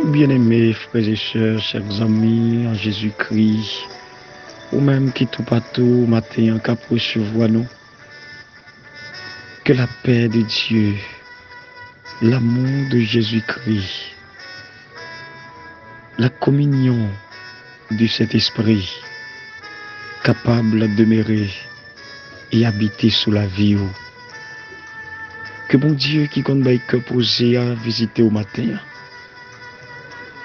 Bien-aimés frères et sœurs, chers amis en Jésus-Christ, ou même qui tout partout matin en cap recevoir nous, que la paix de Dieu, l'amour de Jésus-Christ, la communion de cet esprit capable de demeurer et habiter sous la vie. Que bon Dieu qui compte que poser à visiter au matin.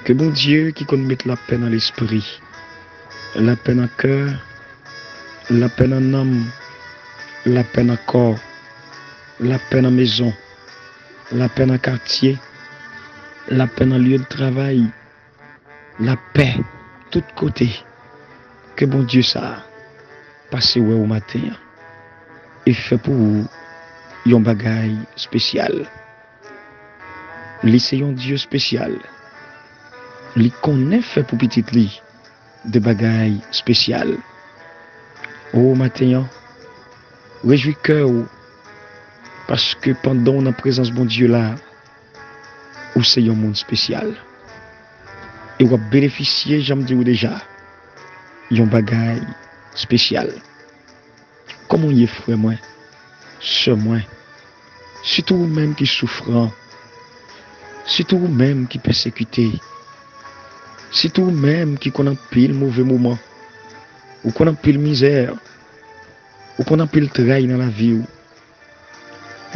Que bon Dieu qui compte mettre la paix dans l'esprit, la paix dans le cœur, la paix dans l'âme, la paix dans le corps, la paix dans la maison, la paix dans le quartier, la paix dans le lieu de travail, la paix, de tous côtés. Que bon Dieu ça passe au matin et fait pour vous un bagage spécial. C'est un Dieu spécial. Li connaît fait pour petit li de bagaille spécial. Oh matin, réjouis cœur parce que pendant la présence de bon Dieu là, ou c'est un monde spécial. Et on va bénéficier, j'aime dire déjà, un bagaille spécial. Comment y est frère moi, sœur moi, surtout vous même qui souffrant, surtout vous même qui persécuté. Si tout même qui connaît pile mauvais moment, ou qu'on a pile misère, ou qu'on a pile travail dans la vie,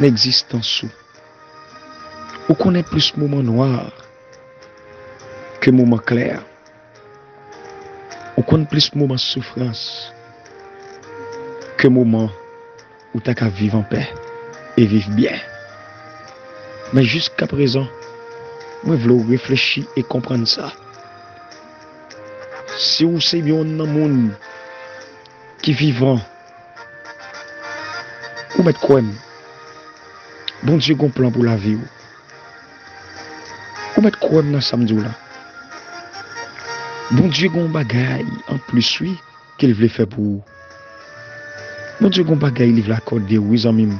l'existence, ou qu'on ait plus moment noir que moment clair, ou qu'on ait plus moment souffrance que moment où tu as vivre en paix et vivre bien. Mais jusqu'à présent, moi je veux réfléchir et comprendre ça. Si vous savez bien un monde qui vivant, vous mettez quoi? Bon Dieu a un plan pour la vie. Vous mettez quoi dans samedi là? Bon Dieu a un bagage en plus oui qu'il veut faire pour vous. Bon Dieu a un bagage il veut l'accorder oui amis.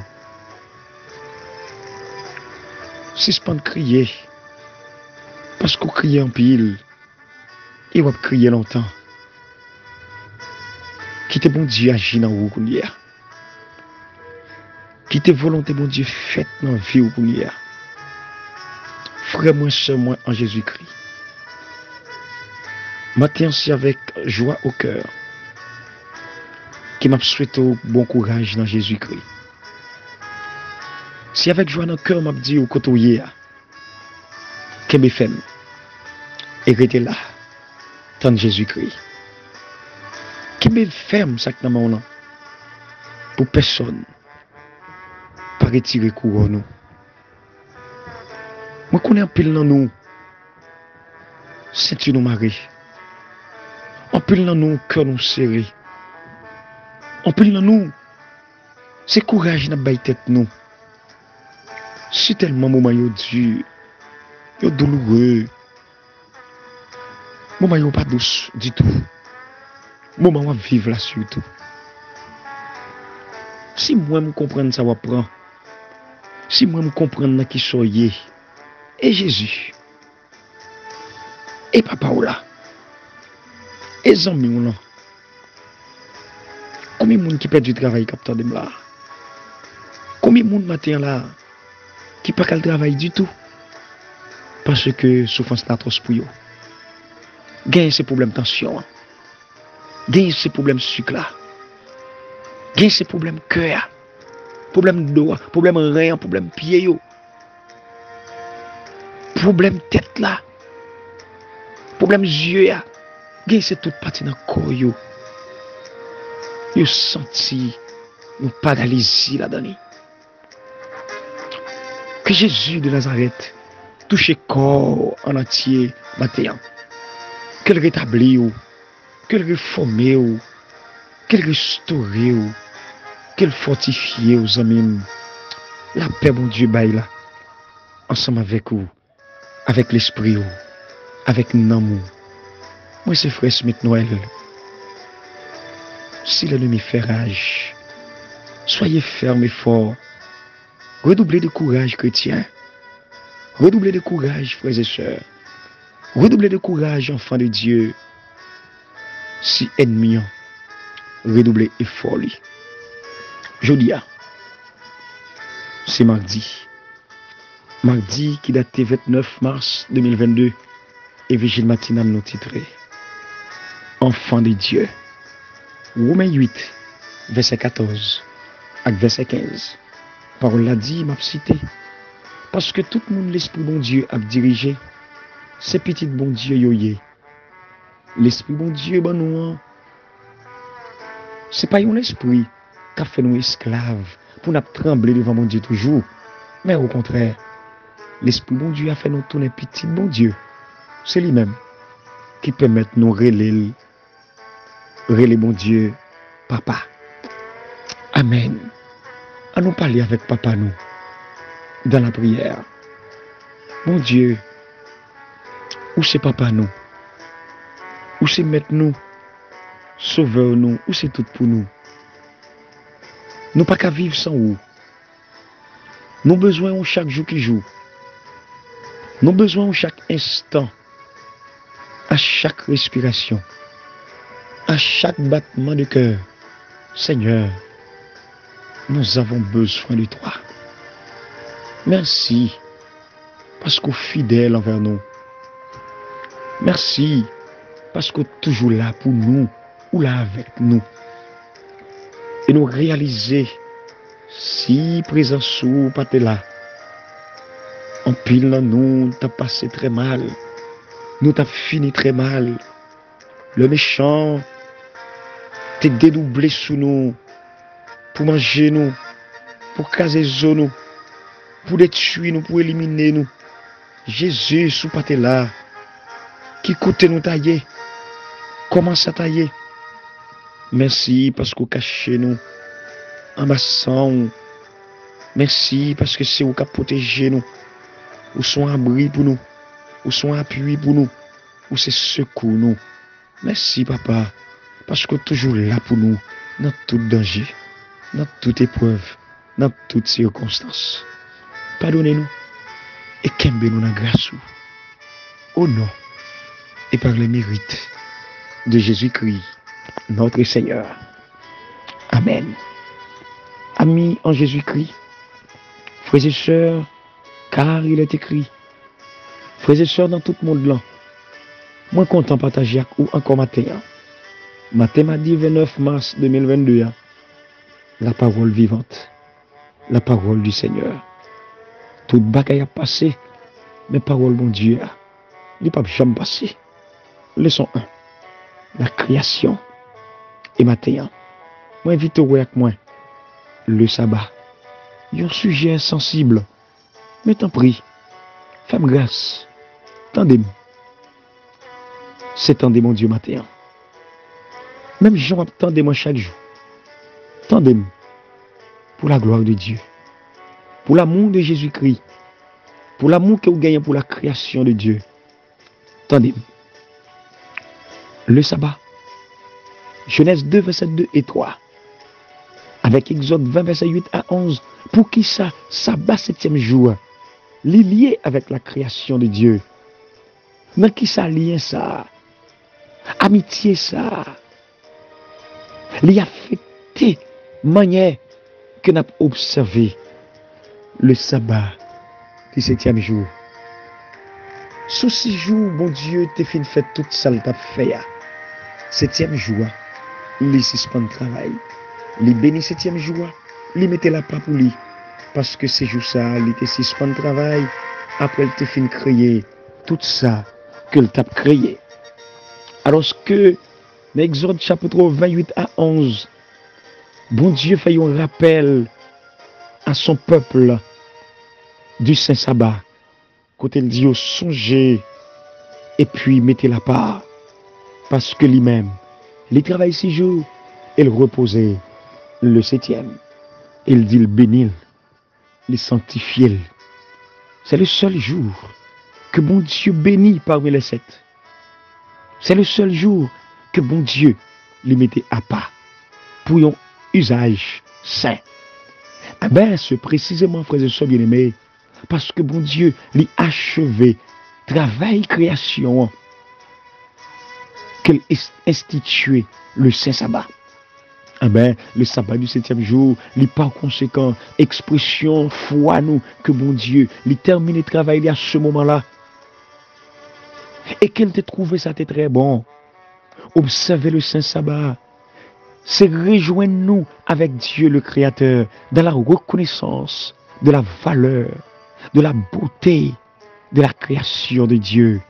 Si c'est pas de crier, parce qu'on crie en pile. Et on va crier longtemps. Quittez bon Dieu agir dans vous hier. Quittez volonté bon Dieu faite dans la vie ou hier. Frère moi, sœur moi en Jésus-Christ. Matin c'est avec joie au cœur qui m'a souhaité bon courage dans Jésus-Christ. Si avec joie dans le cœur m'a dit au côté hier que me fait et restez là. Tant Jésus-Christ. Qui me ferme ça dans mon pour personne pas retirer couronne. Moi connais un pile dans nous. C'est nous marie. En pile dans nous cœur nous serré. En pile dans nous c'est courage n'a bail tête nous. C'est tellement moment yo dur, yo douloureux. Moment n'est pas douce du tout. Moment va vivre là surtout. Si moi me comprendre ça va prendre. Si moi me comprendre qui soyez et Jésus et papa ou là et amis ou là. Combien de monde qui perd du travail capteur de là? Combien de monde matin là qui pas qu'à travail du tout parce que souffrance est atroce pour eux. Gagne ces problèmes de tension. Gagne ces problèmes de sucre là. Gagne ces problèmes de cœur. Problème de dos, problème de rein, problème de pied yo. Problème de tête là. Problème de yeux là. Gagne c'est toute partie dans le corps yo. Yo senti nous paralysie là-dedans. Que Jésus de Nazareth touche le corps en entier matin. Qu'elle rétablit, qu'elle réforme, qu'elle restaure, qu'elle fortifie aux amis. La paix, mon Dieu, baille là, ensemble avec vous, avec l'esprit, avec l'amour. Moi, c'est frère Smith Noël. Si l'ennemi fait rage, soyez fermes et forts. Redoublez de courage, chrétiens. Redoublez de courage, frères et sœurs. Redoublez de courage, enfants de Dieu. Si ennemis, redoublez effort. Jeudi, c'est mardi. Mardi qui date 29 mars 2022. Et Vigile matinale nous titré Enfants de Dieu. Romains 8, verset 14 avec verset 15. Parole l'a dit, m'a cité. Parce que tout le monde, l'Esprit bon Dieu a dirigé, ces petits bon Dieu yoye. L'Esprit bon Dieu, bon nous, c'est pas un esprit qui a fait nous esclaves pour nous trembler devant mon Dieu toujours. Mais au contraire, l'Esprit bon Dieu a fait nous tourner petit bon Dieu. C'est lui-même qui permet nous relayer bon Dieu, papa. Amen. À nous parler avec papa nous, dans la prière. Mon Dieu, où c'est papa nous? Où c'est maître nous? Sauveur nous? Où c'est tout pour nous? Nous pas qu'à vivre sans vous. Nous besoin chaque jour qui joue. Nous besoin chaque instant. À chaque respiration, à chaque battement de cœur. Seigneur, nous avons besoin de toi. Merci, parce que fidèle envers nous. Merci, parce que toujours là pour nous, ou là avec nous. Et nous réaliser, si présence ou pas là, en pile dans nous, t'as passé très mal. Nous t'as fini très mal. Le méchant t'est dédoublé sous nous pour manger nous, pour caser nous, pour détruire nous, pour éliminer nous. Jésus, sous pas là, qui coûte nous tailler, commence à tailler. Merci parce que vous cachez nous en massant. Merci parce que c'est vous qui protégez nous, ou sont abri pour nous. Ou sont appui pour nous, ou c'est secours nous. Merci papa, parce que toujours là pour nous, dans tout danger, dans toute épreuve, dans toutes circonstances. Pardonnez-nous et qu'aimez-nous dans grâce au nom et par les mérites de Jésus-Christ, notre Seigneur. Amen. Amis en Jésus-Christ, frères et sœurs, car il est écrit, frères et sœurs dans tout le monde là, moi content de partager avec vous encore matin. Matin m'a dit 29 mars 2022, la parole vivante, la parole du Seigneur. Tout bagaille a passé, mais parole bon Dieu, il ne peut jamais passer. Leçon 1, la création. Et matin, moi invite vous avec moi, le sabbat. Il y a un sujet sensible, mais t'en prie, fais grâce. Tendez-moi. C'est tendez mon Dieu matin. Même Jean attendez-moi chaque jour. Tendez-moi. Pour la gloire de Dieu. Pour l'amour de Jésus-Christ. Pour l'amour que vous gagnez pour la création de Dieu. Tendez-moi. Le sabbat. Genèse 2, verset 2 et 3. Avec Exode 20, verset 8 à 11. Pour qui ça? Sabbat 7e jour. Lié avec la création de Dieu. Mais qui ça lien ça? Amitié ça? L'y affecté manière que nous avons observé le sabbat du 7e jour. Sous 6 jours, bon Dieu, t'es fin fait toute ça le t'a fait. 7e jour, il suspend le travail. Il bénit 7e jour, il mettait la part pour lui. Parce que ces jours ça, il était suspend le travail. Après, il t'es fin créer tout ça que le t'a créé. Alors que, dans Exode chapitre 28 à 11, bon Dieu fait un rappel à son peuple du Saint Sabbat. Quand il dit, songez et puis mettez la part. Parce que lui-même, il travaille 6 jours, il reposait le 7e. Il dit, le bénir, le sanctifier. C'est le seul jour que bon Dieu bénit parmi les 7. C'est le seul jour que bon Dieu lui mettait à part pour un usage saint. Eh bien, c'est précisément, frères et sœurs bien-aimés, parce que bon Dieu lui achevé travail création qu'il institué le saint sabbat. Eh bien, le sabbat du 7e jour, il par conséquent, expression, foi nous, que bon Dieu, il termine le travail à ce moment-là. Et qu'elle te trouvé ça très bon. Observer le saint sabbat, c'est rejoindre nous avec Dieu le Créateur dans la reconnaissance de la valeur, de la beauté de la création de Dieu.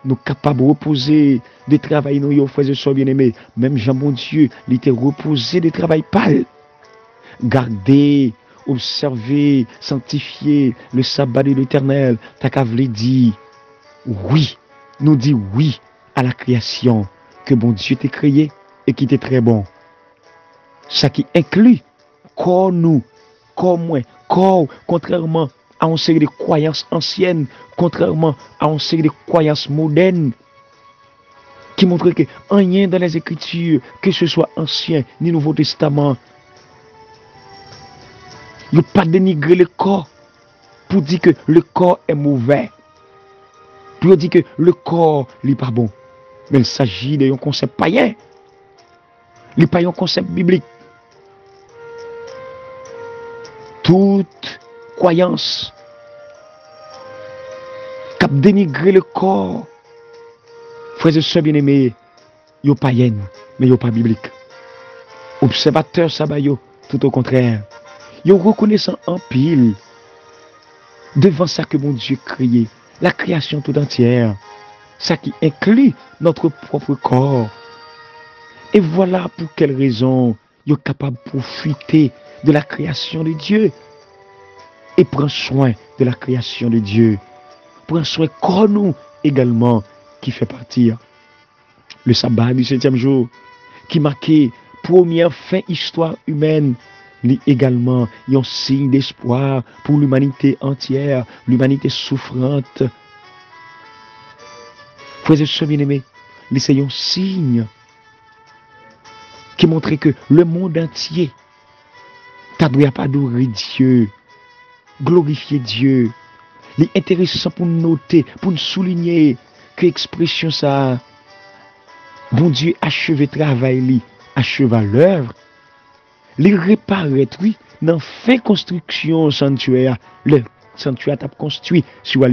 Nous capables de reposer, de travailler nos frères et sœurs bien-aimés. Même Jean mon Dieu, il était reposé de travail pâle. Garder, observer, sanctifier le sabbat de l'Éternel. T'as qu'à dire oui, nous dit oui à la création que bon Dieu t'a créé et qui était très bon. Ça qui inclut corps nous, corps moi, corps, contrairement à une série de croyances anciennes, contrairement à une série de croyances modernes, qui montrent que rien dans les Écritures, que ce soit Ancien ni Nouveau Testament, il n'y a pas dénigré le corps pour dire que le corps est mauvais, pour dire que le corps n'est pas bon. Mais il s'agit d'un concept païen, il n'est pas un concept biblique. Toute croyance qui a dénigré le corps, frères et sœurs bien-aimés, ils ne sont pas païens, mais ils ne sont pas bibliques. Observateurs sabayos, tout au contraire, ils reconnaissent en pile devant ça que mon Dieu créé, la création tout entière, ça qui inclut notre propre corps. Et voilà pour quelle raison ils sont capables de profiter de la création de Dieu et prendre soin de la création de Dieu. Prendre soin comme nous également qui fait partie le sabbat du 7e jour qui marquait première fin histoire humaine, lui également un signe d'espoir pour l'humanité entière, l'humanité souffrante. Frères et sœurs bien-aimés, c'est un signe qui montrait que le monde entier ne doit pas adorer Dieu, glorifier Dieu. Il est intéressant pour nous noter, pour nous souligner que l'expression ça, bon Dieu achevé travail, acheva l'œuvre, il réparait, oui, dans fin construction sanctuaire. Le sanctuaire a construit, sur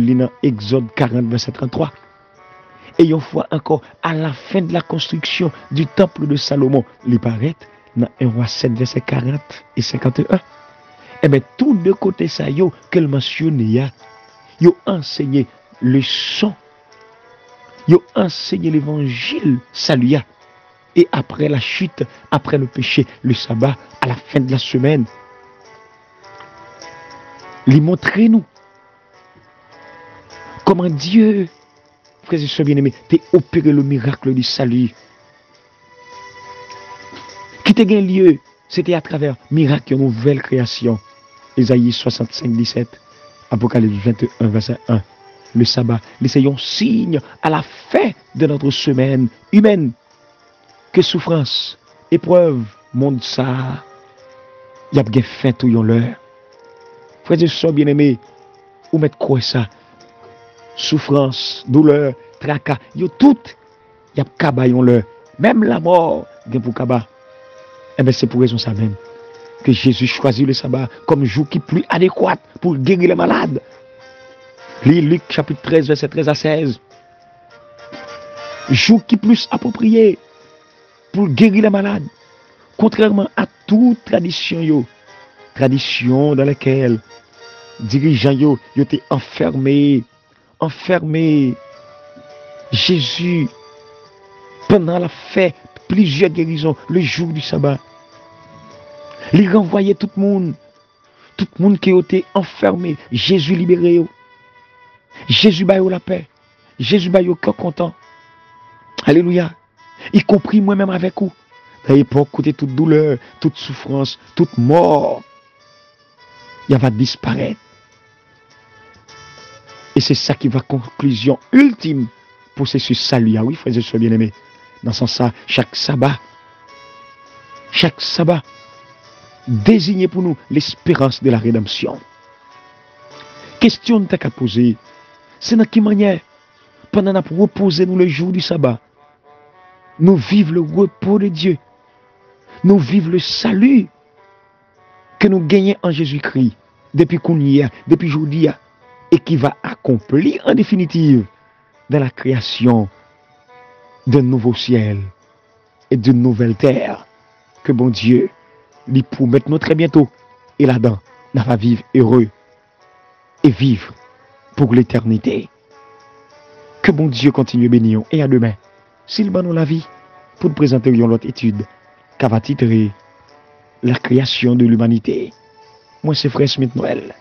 Exode 40, verset 33. Et une fois encore, à la fin de la construction du temple de Salomon, il paraît dans 1 roi 7, verset 40 et 51. Eh bien, tous deux côtés ça, qu'elle mentionne, ils ont enseigné le son, ils ont enseigné l'évangile, salut. Et après la chute, après le péché, le sabbat, à la fin de la semaine, ils montrent nous comment Dieu, frères et sœurs bien-aimés, t'a opéré le miracle du salut. Qui t'a gagné lieu, c'était à travers miracle, une nouvelle création. Ésaïe 65, 17, Apocalypse 21, verset 1. Le sabbat, laissez un signe à la fin de notre semaine humaine. Que souffrance, épreuve, monde ça, il y a bien fin tout yon l'heure. Frères et sœurs bien-aimés, ou mettre quoi ça? Souffrance, douleur, tracas, yo tout, il y a kaba yon l'heure. Même la mort, bien pour kaba. Eh bien, c'est pour raison ça même que Jésus choisit le sabbat comme jour qui plus adéquat pour guérir les malades. Lis Luc chapitre 13, verset 13 à 16. Jour qui plus approprié pour guérir les malades. Contrairement à toute tradition, tradition dans laquelle dirigeants étaient enfermés. Jésus, pendant la fête, plusieurs guérisons, le jour du sabbat, il renvoyait tout le monde qui était enfermé. Jésus libéré. Jésus baille la paix. Jésus baille au cœur content. Alléluia. Y compris moi-même avec vous. À l'époque, côté toute douleur, toute souffrance, toute mort, il va disparaître. Et c'est ça qui va conclusion ultime processus salut. Ah oui, frères et sœurs bien-aimés. Dans ce sens, chaque sabbat, désigné pour nous l'espérance de la rédemption. Question que tu as posée, c'est dans quelle manière, pendant que nous reposer nous le jour du sabbat, nous vivons le repos de Dieu, nous vivons le salut que nous gagnons en Jésus-Christ depuis qu'on y est, depuis aujourd'hui, et qui va accomplir en définitive dans la création d'un nouveau ciel et d'une nouvelle terre que bon Dieu lui promet nous très bientôt. Et là-dedans, on va vivre heureux et vivre pour l'éternité. Que bon Dieu continue à bénir. Et à demain, s'il nous la vie, pour te présenter une autre étude qui va titrer La création de l'humanité. Moi, c'est Frère Smith Noël.